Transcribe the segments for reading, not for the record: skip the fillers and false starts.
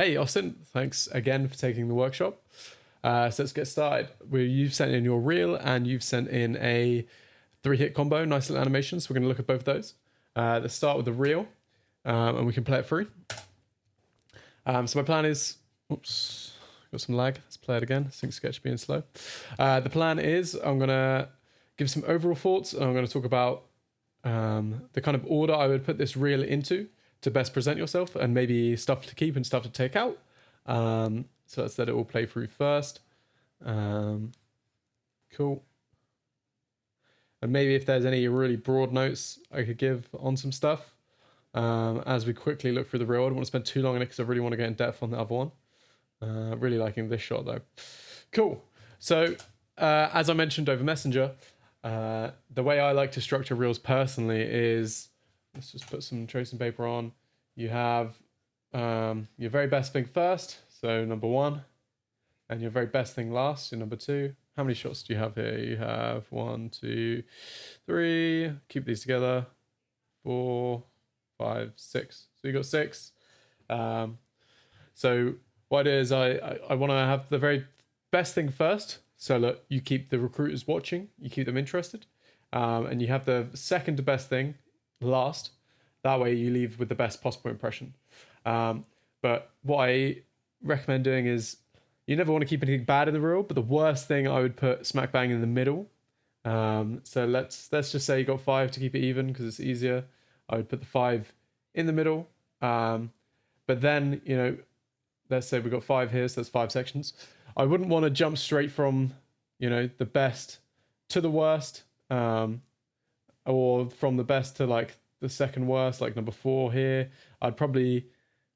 Hey, Austin, thanks again for taking the workshop. So let's get started. You've sent in your reel and you've sent in a 3-hit combo, nice little animation. So we're going to look at both of those. Let's start with the reel and we can play it through. So my plan is, oops, got some lag. Let's play it again. Sync sketch being slow. The plan is I'm going to give some overall thoughts and I'm going to talk about the kind of order I would put this reel into to best present yourself, and maybe stuff to keep and stuff to take out. So let's let it all play through first. Cool. And maybe if there's any really broad notes I could give on some stuff as we quickly look through the reel. I don't want to spend too long on it because I really want to get in depth on the other one. Really liking this shot though. Cool. So as I mentioned over Messenger, the way I like to structure reels personally is, let's just put some tracing paper on. You have your very best thing first, so number 1, and your very best thing last, your number 2. How many shots do you have here? You have 1, 2, 3. Keep these together. 4, 5, 6. So you got 6. So what it is, I want to have the very best thing first. So look, you keep the recruiters watching, you keep them interested, and you have the second to best thing last. That way you leave with the best possible impression. But what I recommend doing is, you never want to keep anything bad in the reel, but the worst thing I would put smack bang in the middle. So let's just say you got 5 to keep it even because it's easier. I would put the 5 in the middle. But then, let's say we got 5 here, so that's 5 sections. I wouldn't want to jump straight from, the best to the worst, or from the best to like the second worst, like number 4 here. I'd probably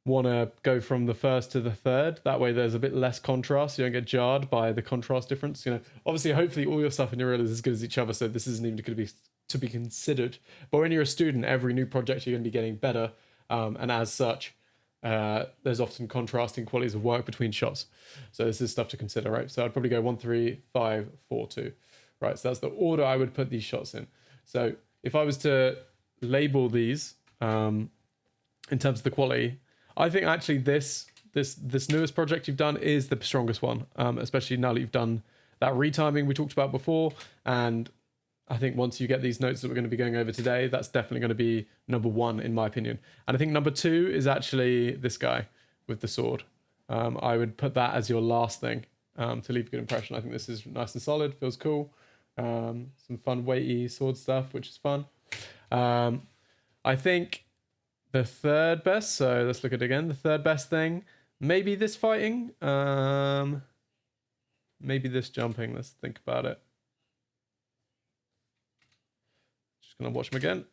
want to go from the first to the third. That way there's a bit less contrast. You don't get jarred by the contrast difference. Obviously, hopefully all your stuff in your reel is as good as each other, so this isn't even going to be considered. But when you're a student, every new project you're going to be getting better, and as such, there's often contrasting qualities of work between shots. So this is stuff to consider, right? So I'd probably go 1, 3, 5, 4, 2. Right, so that's the order I would put these shots in. So if I was to label these in terms of the quality, I think actually this newest project you've done is the strongest one, especially now that you've done that retiming we talked about before. And I think once you get these notes that we're going to be going over today, that's definitely going to be number 1 in my opinion. And I think number 2 is actually this guy with the sword. I would put that as your last thing to leave a good impression. I think this is nice and solid, feels cool. Some fun weighty sword stuff, which is fun. I think the third best, so let's look at it again. The third best thing, maybe this fighting, maybe this jumping. Let's think about it. Just gonna watch them again.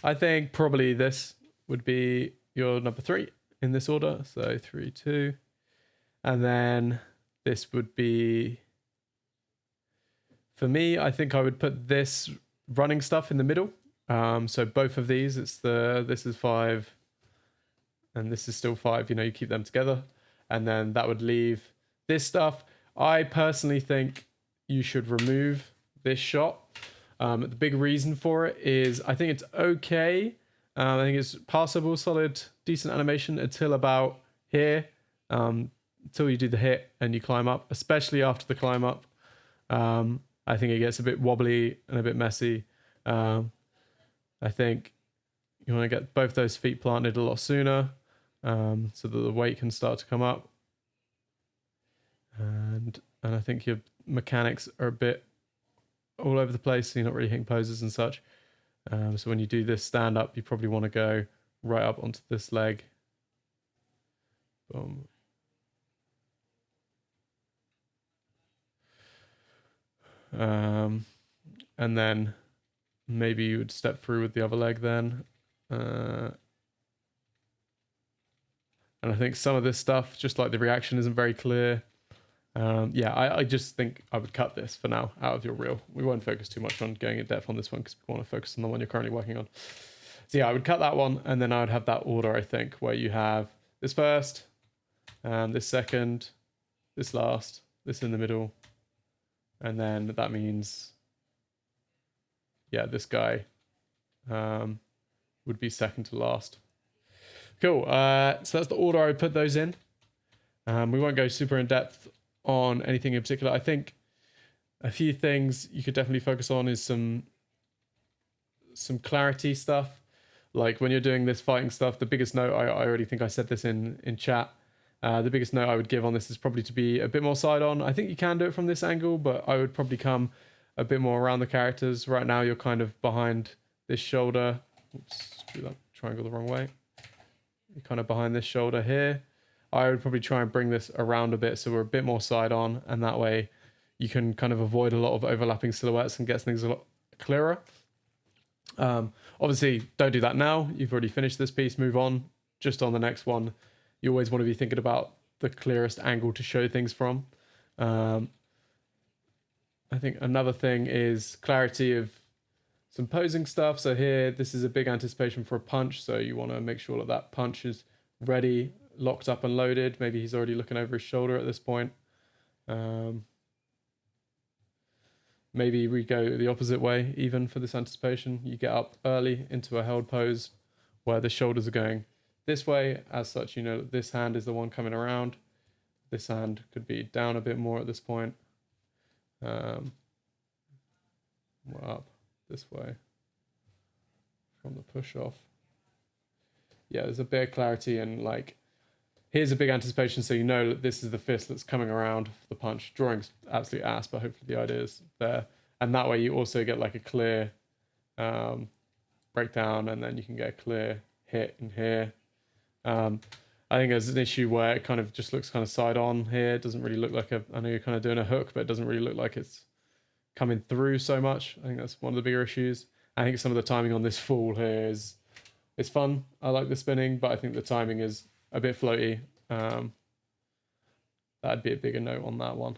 I think probably this would be your number 3 in this order. So 3, 2, and then this would be, for me, I think I would put this running stuff in the middle. So both of these, this is 5 and this is still 5, you keep them together. And then that would leave this stuff. I personally think you should remove this shot. The big reason for it is I think it's okay. I think it's passable, solid, decent animation until about here, until you do the hit and you climb up, especially after the climb up. I think it gets a bit wobbly and a bit messy. I think you want to get both those feet planted a lot sooner, so that the weight can start to come up. And I think your mechanics are a bit all over the place, so you're not really hitting poses and such. So when you do this stand up, you probably want to go right up onto this leg. Boom. And then maybe you would step through with the other leg then. And I think some of this stuff, just like the reaction isn't very clear. I just think I would cut this for now out of your reel. We won't focus too much on going in depth on this one because we want to focus on the one you're currently working on. So yeah, I would cut that one, and then I would have that order, I think, where you have this first, this second, this last, this in the middle, and then that means, yeah, this guy would be second to last. Cool. So that's the order I would put those in. We won't go super in depth on anything in particular. I think a few things you could definitely focus on is some clarity stuff. Like when you're doing this fighting stuff, the biggest note, I already think I said this in chat, the biggest note I would give on this is probably to be a bit more side on. I think you can do it from this angle, but I would probably come a bit more around the characters. Right now you're kind of behind this shoulder. Oops, drew that triangle the wrong way. You're kind of behind this shoulder here. I would probably try and bring this around a bit so we're a bit more side on, and that way you can kind of avoid a lot of overlapping silhouettes and get things a lot clearer. Obviously, don't do that now. You've already finished this piece. Move on. Just on the next one, you always want to be thinking about the clearest angle to show things from. I think another thing is clarity of some posing stuff. So here, this is a big anticipation for a punch. So you want to make sure that that punch is ready, locked up and loaded. Maybe he's already looking over his shoulder at this point. Maybe we go the opposite way, even for this anticipation. You get up early into a held pose where the shoulders are going this way. As such, you know, this hand is the one coming around. This hand could be down a bit more at this point. More up this way from the push off. Yeah, there's a bit of clarity and like, here's a big anticipation, so you know that this is the fist that's coming around the punch. Drawing's absolute ass, but hopefully the idea is there. And that way you also get like a clear breakdown, and then you can get a clear hit in here. I think there's an issue where it kind of just looks kind of side on here. It doesn't really look like I know you're kind of doing a hook, but it doesn't really look like it's coming through so much. I think that's one of the bigger issues. I think some of the timing on this fall here is fun. I like the spinning, but I think the timing is a bit floaty. That'd be a bigger note on that one.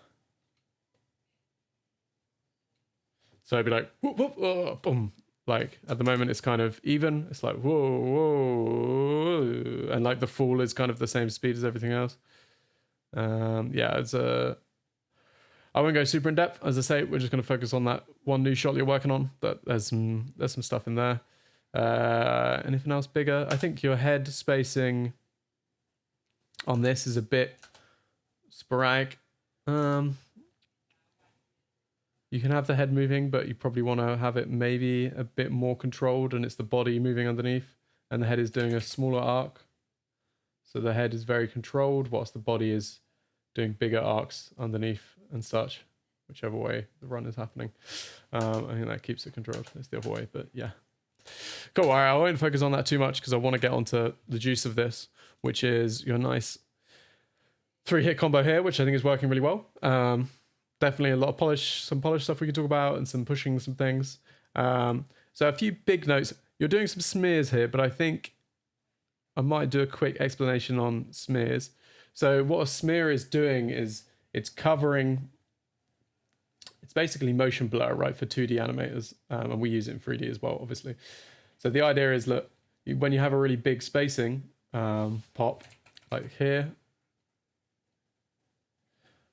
So it'd be like, whoop, whoop, oh, boom. Like at the moment it's kind of even. It's like, whoa, whoa. And like the fall is kind of the same speed as everything else. Yeah, it's I won't go super in depth. As I say, we're just going to focus on that one new shot you're working on. But there's some stuff in there. Anything else bigger? I think your head spacing on this is a bit sporadic. You can have the head moving, but you probably want to have it maybe a bit more controlled, and it's the body moving underneath, and the head is doing a smaller arc. So the head is very controlled, whilst the body is doing bigger arcs underneath and such, whichever way the run is happening. I think that keeps it controlled. It's the other way, but yeah. Cool. All right, I won't focus on that too much because I want to get onto the juice of this, which is your nice 3-hit combo here, which I think is working really well. Definitely a lot of some polish stuff we can talk about, and some pushing some things. So a few big notes. You're doing some smears here, but I think I might do a quick explanation on smears. So what a smear is doing is it's basically motion blur, right, for 2D animators, and we use it in 3D as well, obviously. So the idea is, look, when you have a really big spacing pop, like here,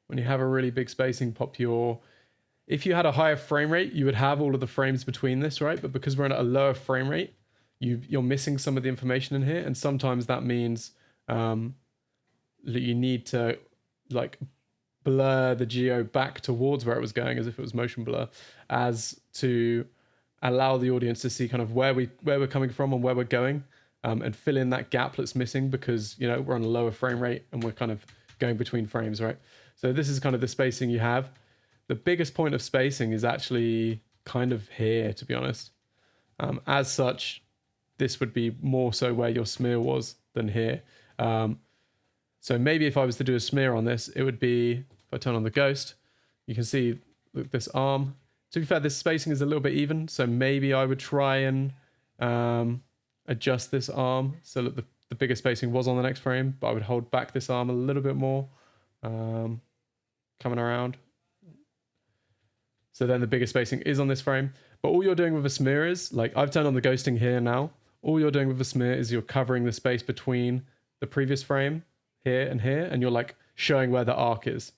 when you have a really big spacing pop, if you had a higher frame rate, you would have all of the frames between this, right? But because we're at a lower frame rate, you're missing some of the information in here, and sometimes that means that you need to like blur the geo back towards where it was going, as if it was motion blur, as to allow the audience to see kind of where we're coming from and where we're going, and fill in that gap that's missing because, you know, we're on a lower frame rate and we're kind of going between frames, right? So this is kind of the spacing you have. The biggest point of spacing is actually kind of here, to be honest. As such, this would be more so where your smear was than here. So maybe if I was to do a smear on this, it would be, if I turn on the ghost, you can see, look, this arm. To be fair, this spacing is a little bit even, so maybe I would try and adjust this arm so that the bigger spacing was on the next frame, but I would hold back this arm a little bit more, coming around. So then the bigger spacing is on this frame. But all you're doing with a smear is, like, I've turned on the ghosting here now. All you're doing with a smear is you're covering the space between the previous frame here, and you're like showing where the arc is.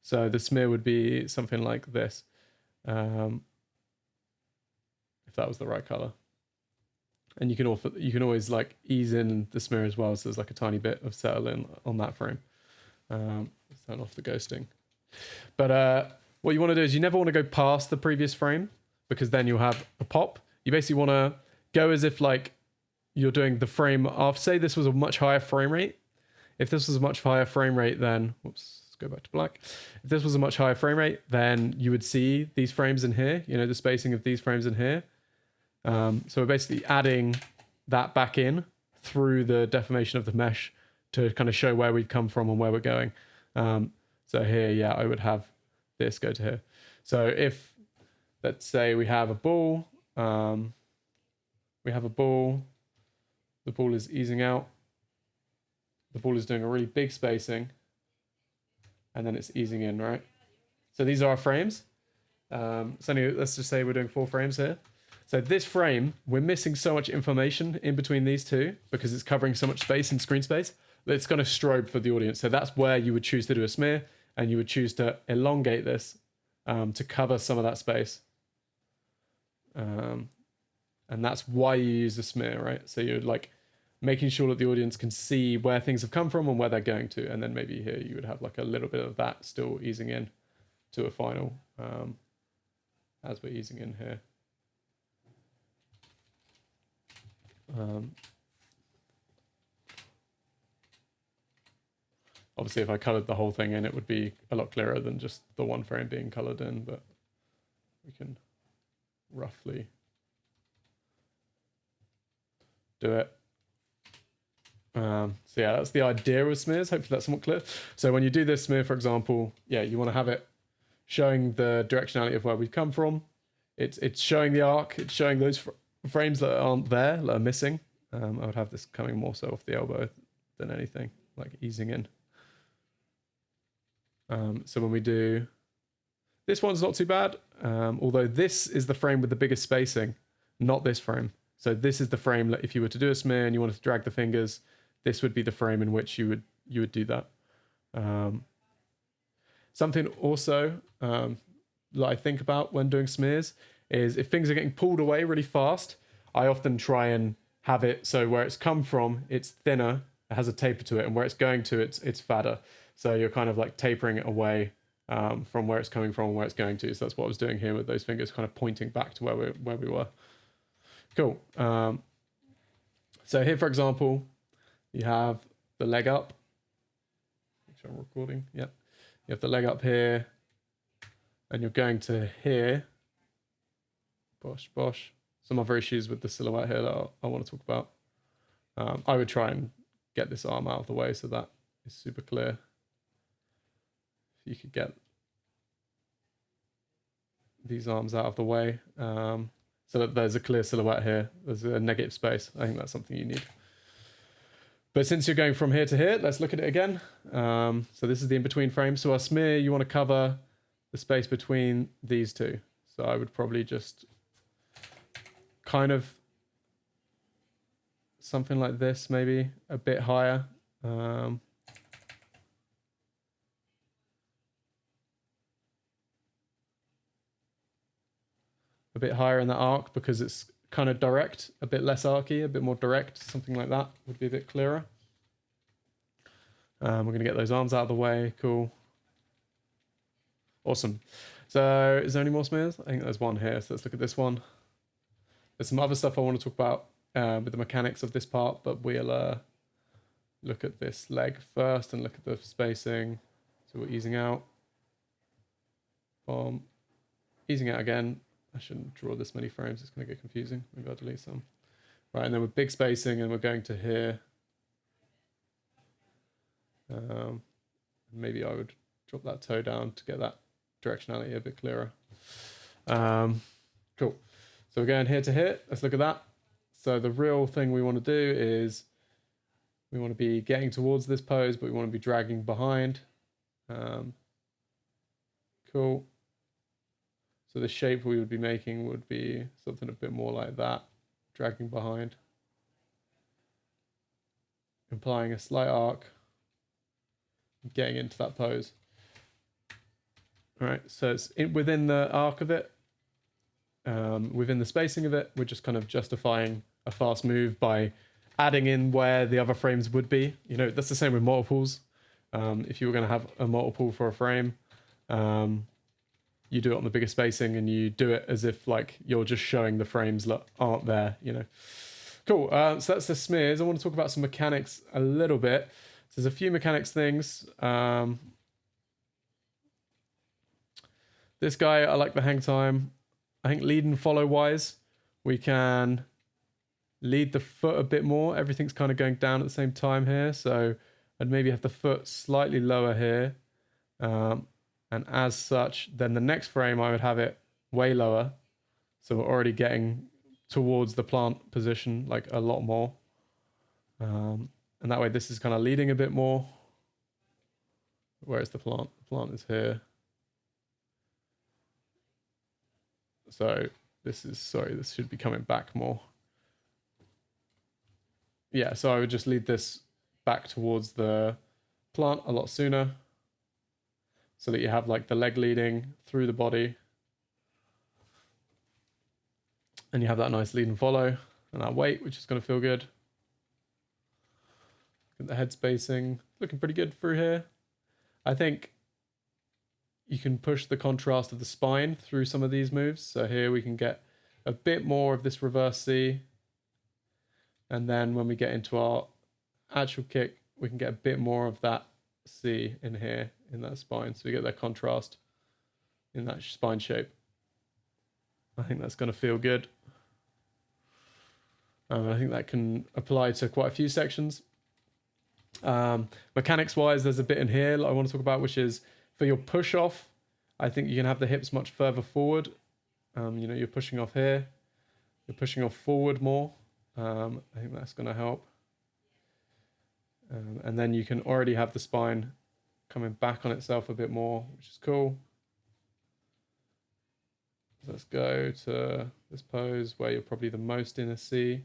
So the smear would be something like this. If that was the right color. And you can always like ease in the smear as well, so there's like a tiny bit of settle in on that frame. Let's turn off the ghosting. But what you want to do is you never want to go past the previous frame, because then you'll have a pop. You basically want to go as if like you're doing the frame off. Say this was a much higher frame rate. If this was a much higher frame rate, then whoops, let's go back to black. If this was a much higher frame rate, then you would see these frames in here, you know, the spacing of these frames in here. So we're basically adding that back in through the deformation of the mesh to kind of show where we've come from and where we're going. So here, yeah, I would have this go to here. So if, let's say we have a ball, the ball is easing out, the ball is doing a really big spacing, and then it's easing in, right? So these are our frames. So anyway, let's just say we're doing 4 frames here. So this frame, we're missing so much information in between these two because it's covering so much space in screen space that it's going to strobe for the audience. So that's where you would choose to do a smear, and you would choose to elongate this to cover some of that space. And that's why you use a smear, right? So you're like making sure that the audience can see where things have come from and where they're going to. And then maybe here you would have like a little bit of that still easing in to a final as we're easing in here. Obviously, if I colored the whole thing in, it would be a lot clearer than just the one frame being colored in, but we can roughly do it. So yeah, that's the idea of smears. Hopefully that's somewhat clear. So when you do this smear, for example, yeah, you want to have it showing the directionality of where we've come from. It's showing the arc. It's showing those frames that aren't there, that are missing. I would have this coming more so off the elbow than anything, like easing in. So when we do, this one's not too bad, although this is the frame with the biggest spacing, not this frame. So this is the frame that if you were to do a smear and you wanted to drag the fingers, this would be the frame in which you would do that. Something also that I think about when doing smears is if things are getting pulled away really fast, I often try and have it so where it's come from, it's thinner, it has a taper to it, and where it's going to, it's fatter. So you're kind of like tapering it away from where it's coming from and where it's going to. So that's what I was doing here with those fingers kind of pointing back to where we were. Cool. So here, for example, you have the leg up. Make sure I'm recording. Yep. You have the leg up here, and you're going to here. Bosh, bosh. Some other issues with the silhouette here that I want to talk about. I would try and get this arm out of the way so that is super clear. If you could get these arms out of the way so that there's a clear silhouette here. There's a negative space. I think that's something you need. But since you're going from here to here, let's look at it again. So this is the in-between frame. So our smear, you want to cover the space between these two. So I would probably just kind of something like this, maybe a bit higher. A bit higher in the arc because it's kind of direct, a bit less archy, a bit more direct, something like that would be a bit clearer. We're going to get those arms out of the way. Cool. Awesome. So is there any more smears? I think there's one here. So let's look at this one. There's some other stuff I want to talk about with the mechanics of this part, but we'll look at this leg first and look at the spacing. So we're easing out. Boom. Easing out again. I shouldn't draw this many frames. It's going to get confusing. Maybe I'll delete some. Right, and then with big spacing, and we're going to here. Maybe I would drop that toe down to get that directionality a bit clearer. Cool. So we're going here to here. Let's look at that. So the real thing we want to do is we want to be getting towards this pose, but we want to be dragging behind. Cool. So the shape we would be making would be something a bit more like that, dragging behind, implying a slight arc, getting into that pose. All right, so it's within the arc of it, within the spacing of it, we're just kind of justifying a fast move by adding in where the other frames would be. You know, that's the same with multiples. If you were going to have a multiple for a frame, you do it on the bigger spacing and you do it as if like you're just showing the frames that aren't there, you know. Cool, so that's the smears. I want to talk about some mechanics a little bit. So there's a few mechanics things. This guy, I like the hang time. I think lead and follow wise, we can lead the foot a bit more. Everything's kind of going down at the same time here. So I'd maybe have the foot slightly lower here. And as such, then the next frame, I would have it way lower. So we're already getting towards the plant position like a lot more. And that way this is kind of leading a bit more. Where is the plant? The plant is here. So this is, sorry, this should be coming back more. Yeah, so I would just lead this back towards the plant a lot sooner, so that you have like the leg leading through the body. And you have that nice lead and follow and that weight, which is going to feel good. Get the head spacing looking pretty good through here. I think you can push the contrast of the spine through some of these moves. So here we can get a bit more of this reverse C. And then when we get into our actual kick, we can get a bit more of that C in here, in that spine. So we get that contrast in that spine shape. I think that's going to feel good. I think that can apply to quite a few sections. Mechanics wise, there's a bit in here I want to talk about, which is for your push off. I think you can have the hips much further forward. You know, you're pushing off here, you're pushing off forward more. I think that's going to help. And then you can already have the spine coming back on itself a bit more, which is cool. So let's go to this pose where you're probably the most in a C.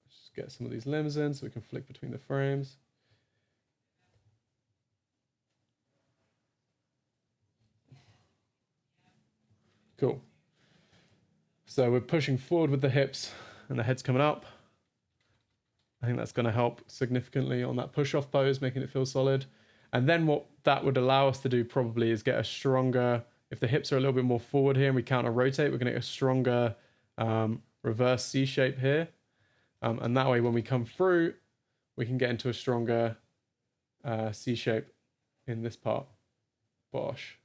Let's just get some of these limbs in so we can flick between the frames. Cool. So we're pushing forward with the hips and the head's coming up. I think that's going to help significantly on that push-off pose, making it feel solid. And then what that would allow us to do probably is get a stronger, if the hips are a little bit more forward here and we counter-rotate, we're going to get a stronger reverse C shape here. And that way when we come through, we can get into a stronger C shape in this part. Bosh.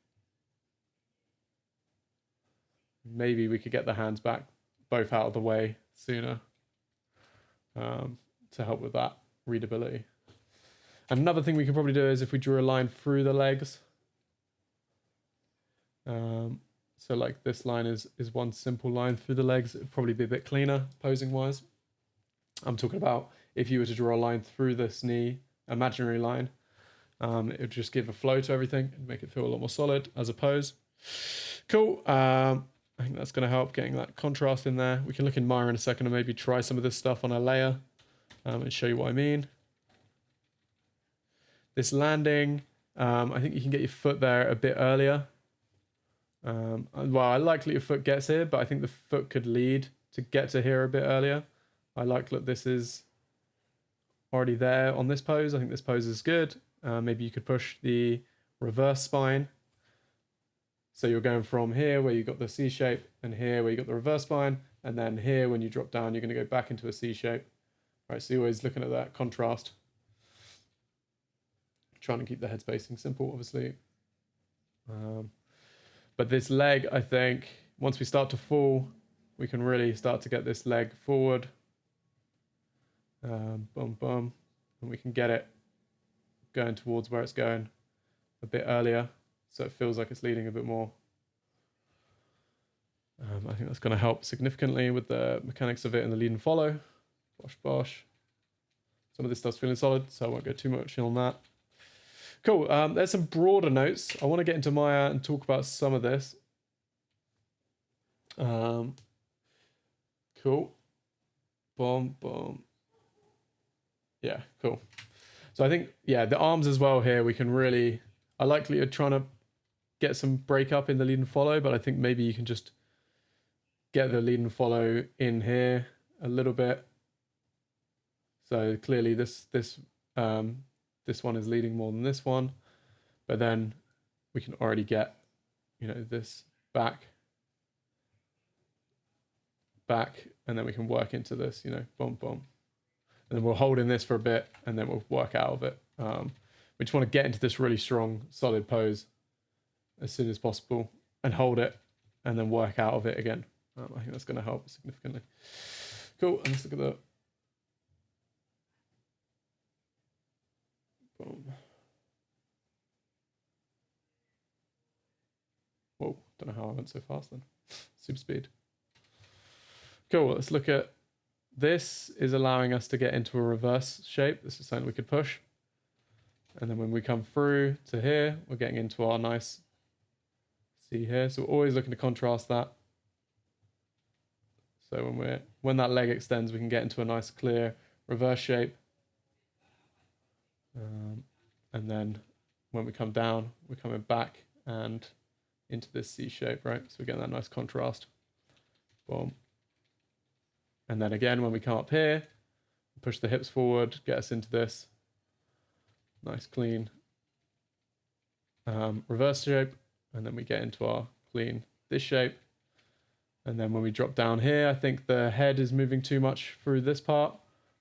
Maybe we could get the hands back both out of the way sooner to help with that readability. Another thing we could probably do is if we drew a line through the legs. So like this line is one simple line through the legs. It'd probably be a bit cleaner posing wise. I'm talking about if you were to draw a line through this knee, imaginary line, it would just give a flow to everything and make it feel a lot more solid as a pose. Cool. I think that's going to help getting that contrast in there. We can look in Maya in a second and maybe try some of this stuff on a layer and show you what I mean. This landing, I think you can get your foot there a bit earlier. Well, I like that your foot gets here, but I think the foot could lead to get to here a bit earlier. I like that this is already there on this pose. I think this pose is good. Maybe you could push the reverse spine. So you're going from here where you got the C shape and here where you got the reverse spine. And then here when you drop down, you're going to go back into a C shape. Right, so you're always looking at that contrast. Trying to keep the head spacing simple, obviously. But this leg, I think, once we start to fall, we can really start to get this leg forward. Boom, boom. And we can get it going towards where it's going a bit earlier. So it feels like it's leading a bit more. I think that's going to help significantly with the mechanics of it and the lead and follow. Bosh, bosh. Some of this stuff's feeling solid, so I won't go too much on that. Cool. There's some broader notes. I want to get into Maya and talk about some of this. Cool. Boom, boom. Yeah, cool. So I think, yeah, the arms as well here, we can really, I like that you're trying to get some break up in the lead and follow, but I think maybe you can just get the lead and follow in here a little bit. So clearly this one is leading more than this one, but then we can already get, you know, this back, and then we can work into this, you know, boom, boom. And then we'll hold in this for a bit, and then we'll work out of it. We just want to get into this really strong, solid pose as soon as possible and hold it, and then work out of it again. I think that's going to help significantly. Cool. And let's look at the boom. Whoa, don't know how I went so fast then. Super speed. Cool, let's look at this. Is allowing us to get into a reverse shape. This is something we could push. And then when we come through to here, we're getting into our nice C here. So we're always looking to contrast that. So when that leg extends, we can get into a nice clear reverse shape. And then when we come down, we're coming back and into this C shape, right? So we're getting that nice contrast. Boom. And then again, when we come up here, push the hips forward, get us into this nice clean reverse shape. And then we get into our clean this shape. And then when we drop down here, I think the head is moving too much through this part.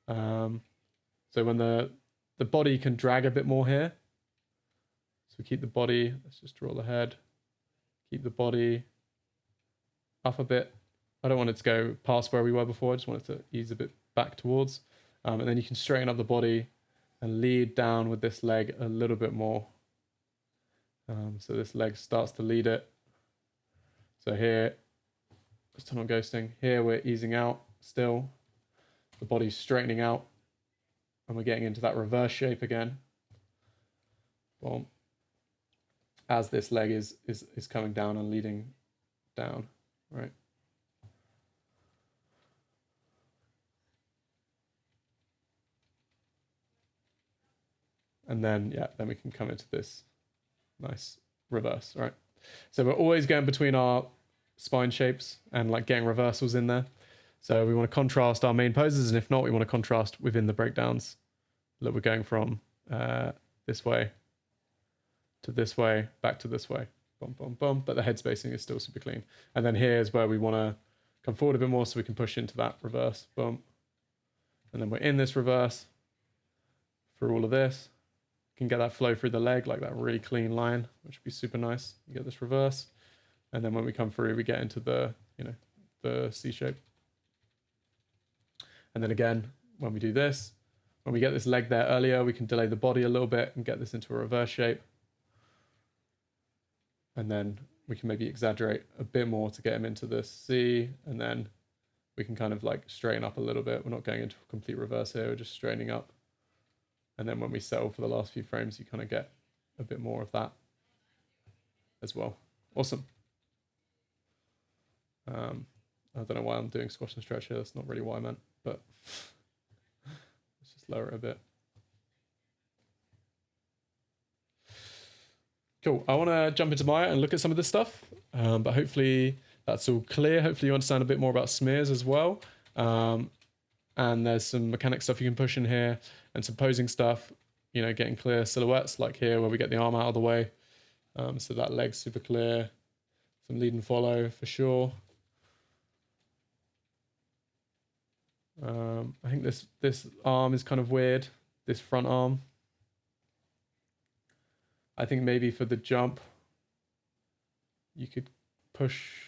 So when the body can drag a bit more here. So we keep the body, let's just draw the head. Keep the body up a bit. I don't want it to go past where we were before. I just want it to ease a bit back towards. And then you can straighten up the body and lead down with this leg a little bit more. So this leg starts to lead it. So here, let's turn on ghosting. Here we're easing out still. The body's straightening out. And we're getting into that reverse shape again. Boom. As this leg is coming down and leading down, right? And then, yeah, then we can come into this nice reverse, right? So we're always going between our spine shapes and like getting reversals in there. So we want to contrast our main poses, and if not, we want to contrast within the breakdowns. Look, we're going from this way to this way, back to this way, bum, bum, bum, but the head spacing is still super clean. And then here's where we want to come forward a bit more so we can push into that reverse, boom. And then we're in this reverse for all of this. Can get that flow through the leg, like that really clean line, which would be super nice. You get this reverse. And then when we come through, we get into the, you know, the C shape. And then again, when we do this, when we get this leg there earlier, we can delay the body a little bit and get this into a reverse shape. And then we can maybe exaggerate a bit more to get him into this C. And then we can kind of like straighten up a little bit. We're not going into a complete reverse here, we're just straightening up. And then when we settle for the last few frames, you kind of get a bit more of that as well. Awesome. I don't know why I'm doing squash and stretch here. That's not really what I meant, but let's just lower it a bit. Cool. I want to jump into Maya and look at some of this stuff, but hopefully that's all clear. Hopefully you understand a bit more about smears as well. And there's some mechanic stuff you can push in here and some posing stuff, you know, getting clear silhouettes like here where we get the arm out of the way. So that leg's super clear. Some lead and follow for sure. I think this arm is kind of weird, this front arm. I think maybe for the jump, you could push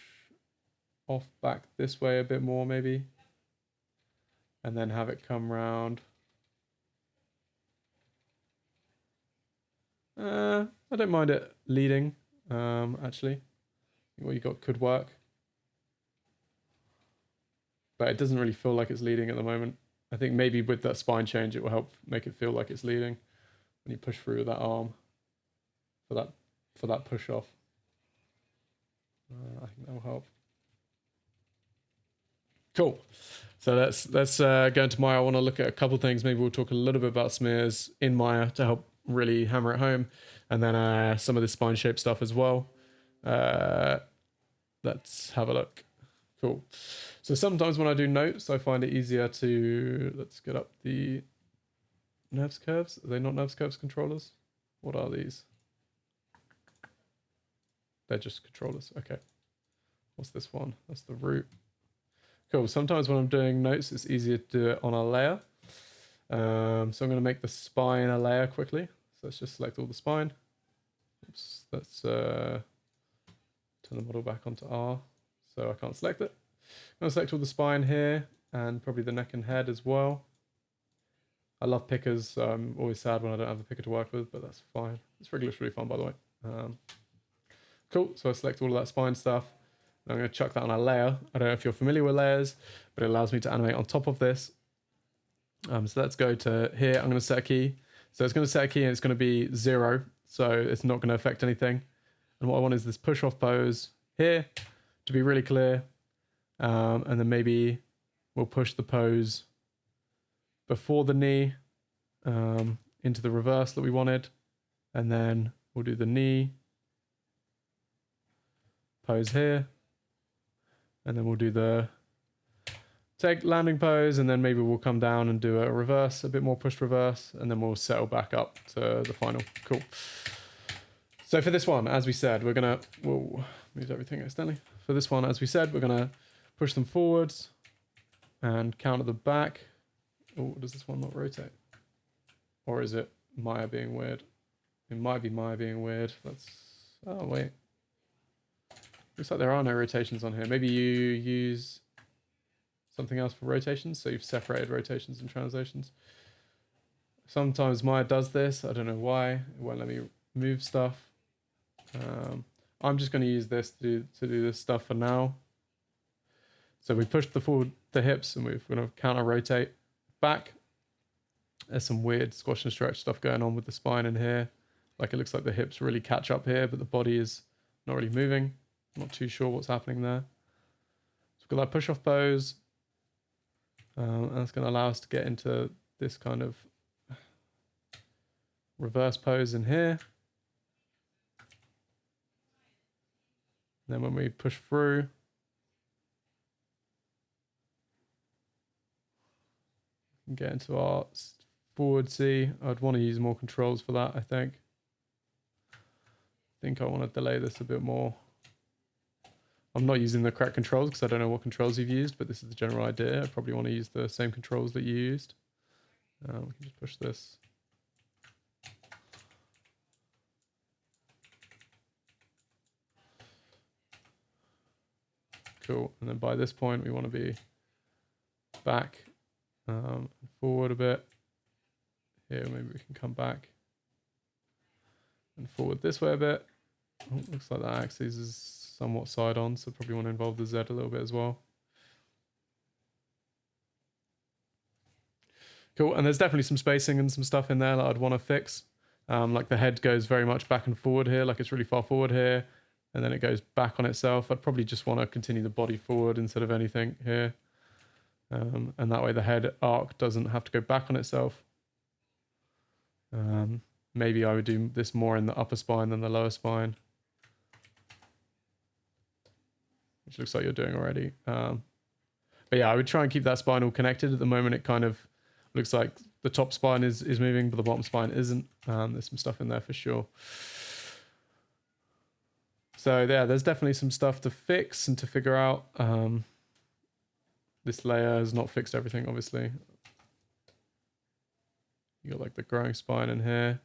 off back this way a bit more maybe. And then have it come round. I don't mind it leading, actually. I think what you got could work. But it doesn't really feel like it's leading at the moment. I think maybe with that spine change, it will help make it feel like it's leading when you push through that arm for that push off. I think that will help. Cool. So let's go into Maya. I want to look at a couple things. Maybe we'll talk a little bit about smears in Maya to help really hammer it home, and then some of the spine shape stuff as well. Let's have a look. Cool. So sometimes when I do notes, I find it easier to, let's get up the nerves curves. Are they not nerves curves controllers? What are these? They're just controllers. Okay. What's this one? That's the root. Cool. Sometimes when I'm doing notes, it's easier to do it on a layer. So I'm going to make the spine a layer quickly. So let's just select all the spine. Oops. Let's turn the model back onto R. So I can't select it. I'm going to select all the spine here and probably the neck and head as well. I love pickers, so I'm always sad when I don't have a picker to work with, but that's fine. This rig looks really fun, by the way. Cool, so I select all of that spine stuff. I'm going to chuck that on a layer. I don't know if you're familiar with layers, but it allows me to animate on top of this. So let's go to here. I'm going to set a key. So it's going to set a key and it's going to be 0. So it's not going to affect anything. And what I want is this push off pose here to be really clear. And then maybe we'll push the pose before the knee into the reverse that we wanted. And then we'll do the knee pose here. And then we'll do the take landing pose, and then maybe we'll come down and do a reverse, a bit more pushed reverse, and then we'll settle back up to the final. Cool. So for this one, as we said, we'll move everything accidentally. For this one, as we said, we're gonna push them forwards and count at the back. Oh, does this one not rotate? Or is it Maya being weird? It might be Maya being weird. Oh wait. Looks like there are no rotations on here. Maybe you use something else for rotations, so you've separated rotations and translations. Sometimes Maya does this. I don't know why. It won't let me move stuff. I'm just going to use this to do this stuff for now. So we pushed the hips, and we're going to counter rotate back. There's some weird squash and stretch stuff going on with the spine in here. Like it looks like the hips really catch up here, but the body is not really moving. I'm not too sure what's happening there. So we've got that push off pose. And that's going to allow us to get into this kind of reverse pose in here. And then when we push through, we can get into our forward C. I'd want to use more controls for that, I think. I want to delay this a bit more. I'm not using the correct controls because I don't know what controls you've used, but this is the general idea. I probably want to use the same controls that you used. We can just push this. Cool. And then by this point, we want to be back and forward a bit. Here, maybe we can come back and forward this way a bit. Oh, looks like that axis is somewhat side on, so probably want to involve the Z a little bit as well. Cool, and there's definitely some spacing and some stuff in there that I'd want to fix. Like the head goes very much back and forward here, like it's really far forward here, and then it goes back on itself. I'd probably just want to continue the body forward instead of anything here. And that way the head arc doesn't have to go back on itself. Maybe I would do this more in the upper spine than the lower spine, which looks like you're doing already. But yeah, I would try and keep that spine all connected. At the moment, it kind of looks like the top spine is moving, but the bottom spine isn't. There's some stuff in there for sure. So yeah, there's definitely some stuff to fix and to figure out. This layer has not fixed everything, obviously. You got like the growing spine in here.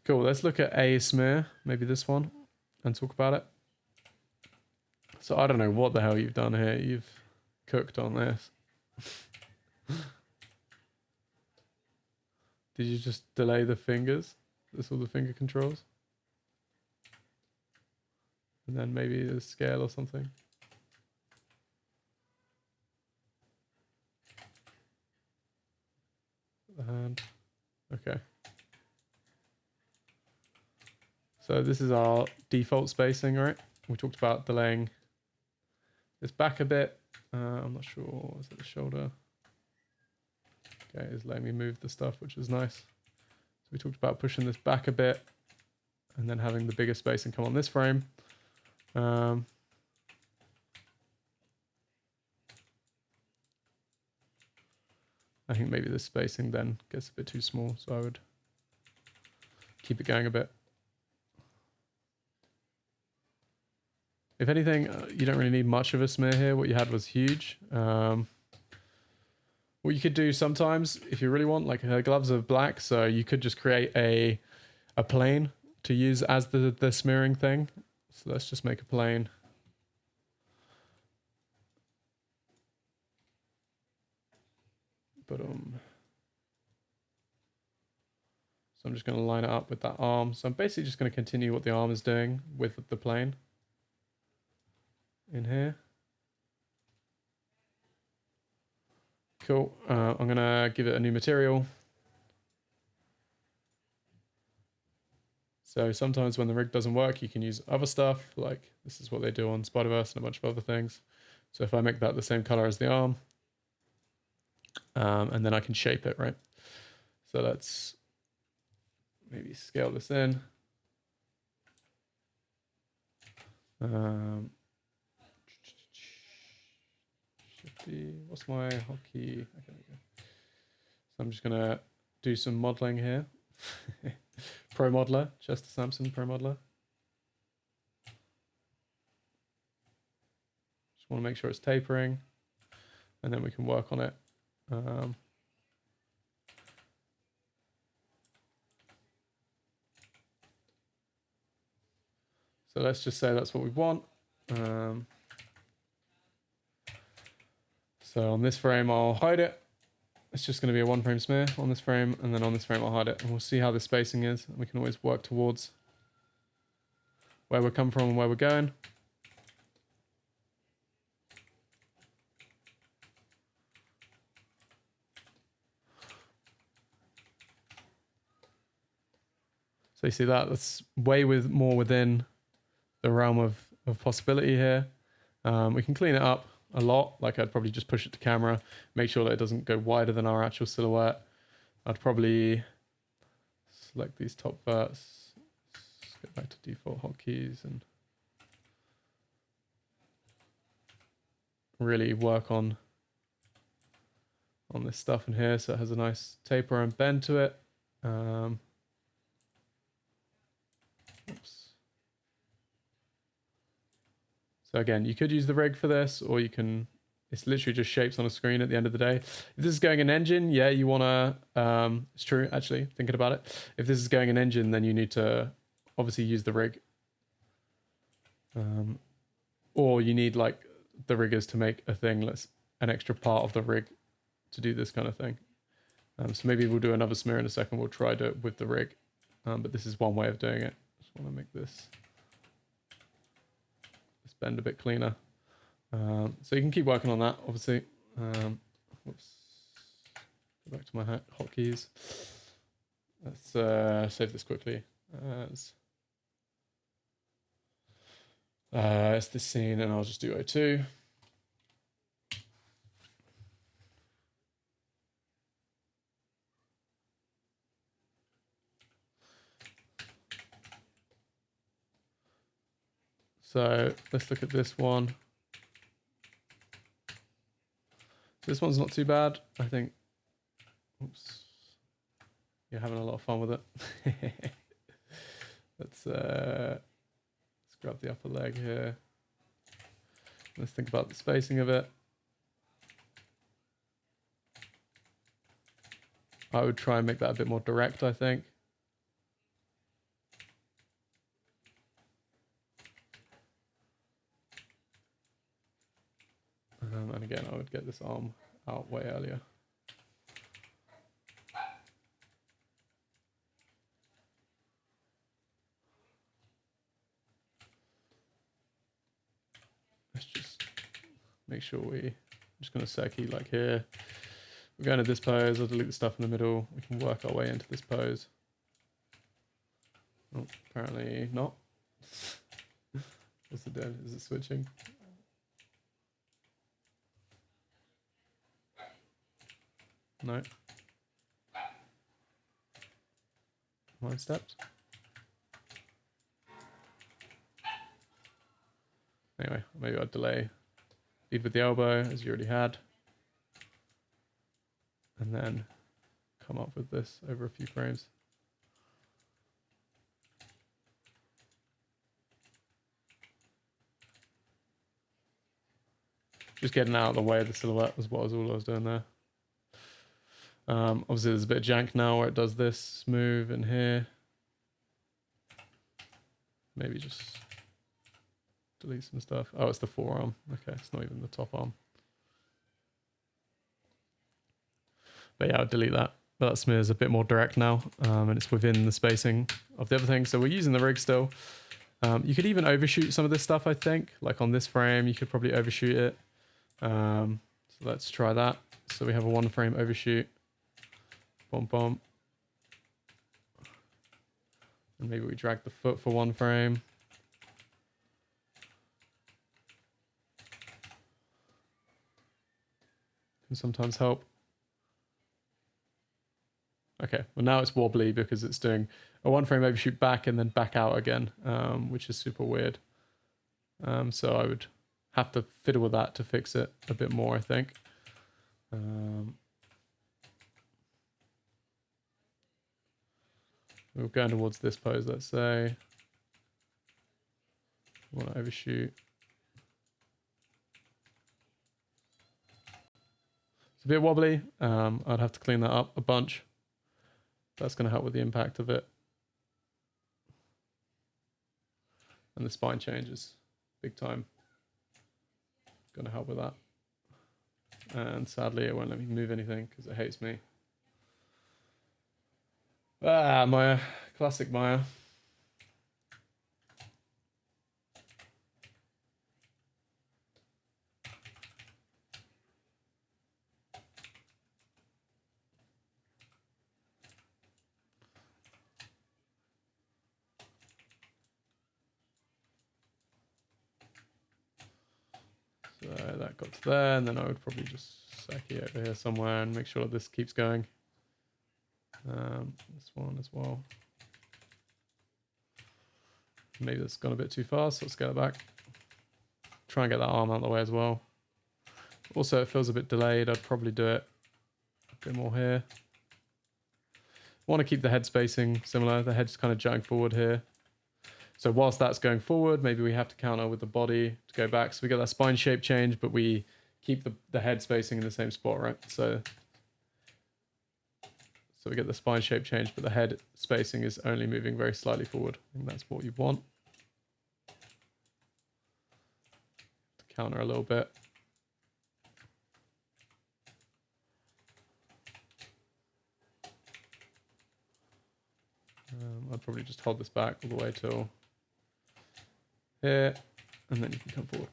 Cool, let's look at a smear, maybe this one, and talk about it. So I don't know what the hell you've done here. You've cooked on this. Did you just delay the fingers? That's all the finger controls? And then maybe the scale or something. The hand. Okay. So this is our default spacing, right? We talked about delaying this back a bit. I'm not sure. Is it the shoulder? Okay, it's letting me move the stuff, which is nice. So we talked about pushing this back a bit and then having the bigger spacing come on this frame. I think maybe the spacing then gets a bit too small, so I would keep it going a bit. If anything, you don't really need much of a smear here. What you had was huge. What you could do sometimes, if you really want, like her gloves are black, so you could just create a plane to use as the smearing thing. So let's just make a plane. But so I'm just going to line it up with that arm. So I'm basically just going to continue what the arm is doing with the plane in here. Cool. I'm going to give it a new material. So sometimes when the rig doesn't work, you can use other stuff. Like this is what they do on Spider-Verse and a bunch of other things. So if I make that the same color as the arm, and then I can shape it, right? So let's maybe scale this in. What's my hotkey? Okay, there we go. So I'm just gonna do some modeling here. Pro Modeler, Chester Sampson Pro Modeler. Just want to make sure it's tapering, and then we can work on it. So let's just say that's what we want. So on this frame, I'll hide it. It's just going to be a one frame smear on this frame, and then on this frame, I'll hide it. And we'll see how the spacing is. We can always work towards where we're coming from and where we're going. So you see that? That's way more within the realm of possibility here. We can clean it up a lot. Like I'd probably just push it to camera, make sure that it doesn't go wider than our actual silhouette. I'd probably select these top verts, let's get back to default hotkeys and really work on this stuff in here so it has a nice taper and bend to it. Oops. So again, you could use the rig for this, or you can, it's literally just shapes on a screen at the end of the day. If this is going in engine, yeah, you want to, it's true, actually, thinking about it. If this is going in engine, then you need to obviously use the rig. Or you need like the riggers to make a thing that's an extra part of the rig to do this kind of thing. So maybe we'll do another smear in a second. We'll try to with the rig. But this is one way of doing it. Just want to make this bend a bit cleaner. So you can keep working on that, obviously. Whoops. Go back to my hotkeys. Let's save this quickly. It's this scene, and I'll just do O2. So let's look at this one. This one's not too bad, I think. Oops. You're having a lot of fun with it. Let's grab the upper leg here. Let's think about the spacing of it. I would try and make that a bit more direct, I think. And again, I would get this arm out way earlier. Let's just make sure I'm just going to set a key like here. We're going to this pose. I'll delete the stuff in the middle. We can work our way into this pose. Oh, apparently not. What's it doing? Is it switching? No. Line steps. Anyway, maybe I'd delay. Lead with the elbow, as you already had. And then come up with this over a few frames. Just getting out of the way of the silhouette was what all I was doing there. Obviously there's a bit of jank now where it does this move in here. Maybe just delete some stuff. Oh, it's the forearm. Okay, it's not even the top arm. But yeah, I'll delete that. But that smear is a bit more direct now, and it's within the spacing of the other thing. So we're using the rig still. You could even overshoot some of this stuff, I think. Like on this frame, you could probably overshoot it. So let's try that. So we have a 1 frame overshoot. Boom, boom. And maybe we drag the foot for 1 frame. Can sometimes help. Okay, well now it's wobbly because it's doing a 1 frame overshoot back and then back out again, which is super weird. So I would have to fiddle with that to fix it a bit more, I think. We're going towards this pose, let's say. We want to overshoot. It's a bit wobbly. I'd have to clean that up a bunch. That's going to help with the impact of it. And the spine changes big time. Going to help with that. And sadly, it won't let me move anything because it hates me. Ah, Maya. Classic Maya. So that got to there, and then I would probably just Saki over here somewhere and make sure this keeps going. This one as well. Maybe that's gone a bit too fast, so let's scale it back. Try and get that arm out of the way as well. Also, it feels a bit delayed. I'd probably do it a bit more here. Want to keep the head spacing similar. The head's kind of jutting forward here. So whilst that's going forward, maybe we have to counter with the body to go back. So we get that spine shape change, but we keep the head spacing in the same spot, right? So we get the spine shape change, but the head spacing is only moving very slightly forward. I think that's what you want. To counter a little bit. I'd probably just hold this back all the way till here, and then you can come forward.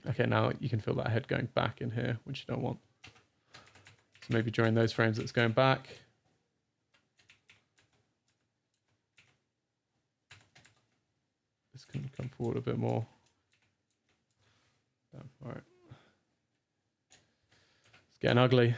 Okay, now you can feel that head going back in here, which you don't want. So maybe during those frames it's going back. This can come forward a bit more. Damn, all right. It's getting ugly.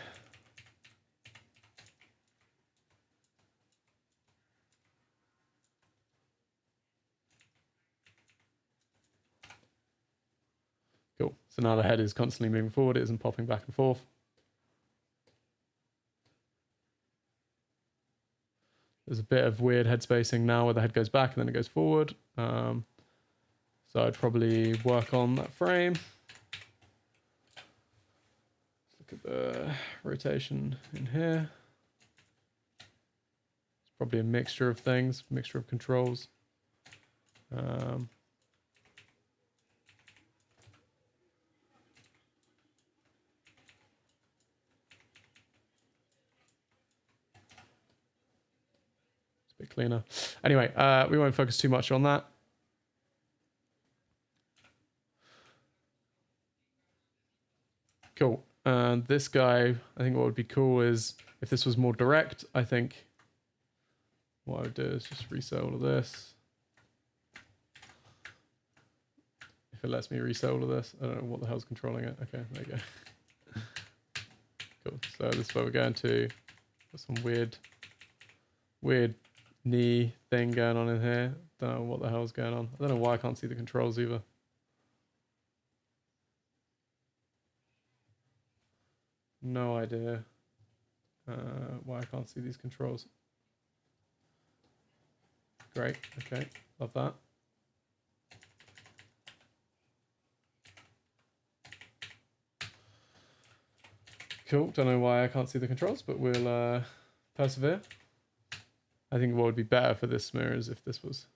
Cool. So now the head is constantly moving forward. It isn't popping back and forth. There's a bit of weird head spacing now where the head goes back and then it goes forward. So I'd probably work on that frame. Let's look at the rotation in here. It's probably a mixture of things, mixture of controls. Bit cleaner. Anyway, we won't focus too much on that. Cool. And this guy, I think what would be cool is if this was more direct, I think what I would do is just reset all of this. If it lets me reset all of this, I don't know what the hell's controlling it. Okay, there you go. Cool. So this is where we're going to. Got some weird weird knee thing going on in here. Don't know what the hell's going on. I don't know why I can't see the controls either. No idea why I can't see these controls. Great, okay, love that. Cool, don't know why I can't see the controls, but we'll persevere. I think what would be better for this mirror is if this was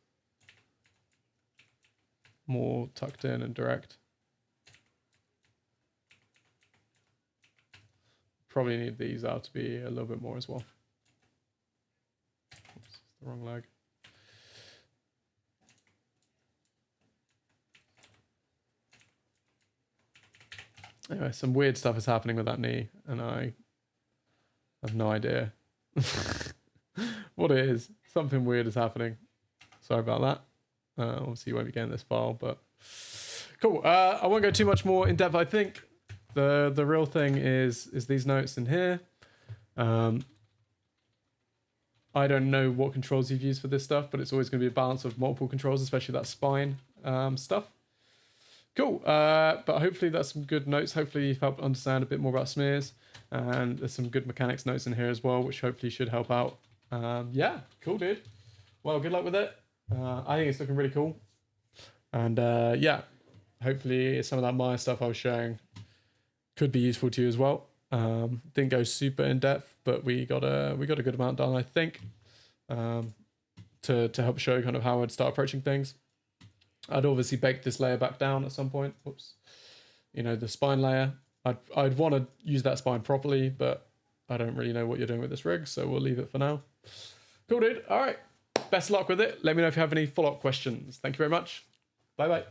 more tucked in and direct. Probably need these out to be a little bit more as well. Oops, it's the wrong leg. Anyway, some weird stuff is happening with that knee, and I have no idea what it is. Something weird is happening. Sorry about that. Obviously, you won't be getting this file, but cool. I won't go too much more in depth. I think the real thing is these notes in here. I don't know what controls you've used for this stuff, but it's always going to be a balance of multiple controls, especially that spine stuff. Cool, but hopefully that's some good notes. Hopefully you've helped understand a bit more about smears, and there's some good mechanics notes in here as well, which hopefully should help out. Yeah, cool, dude. Well, good luck with it. I think it's looking really cool, and yeah, hopefully some of that Maya stuff I was showing could be useful to you as well. Didn't go super in depth, but we got a good amount done, I think, to help show kind of how I'd start approaching things. I'd obviously bake this layer back down at some point. Whoops. You know, the spine layer. I'd want to use that spine properly, but I don't really know what you're doing with this rig, so we'll leave it for now. Cool, dude. All right. Best of luck with it. Let me know if you have any follow-up questions. Thank you very much. Bye-bye.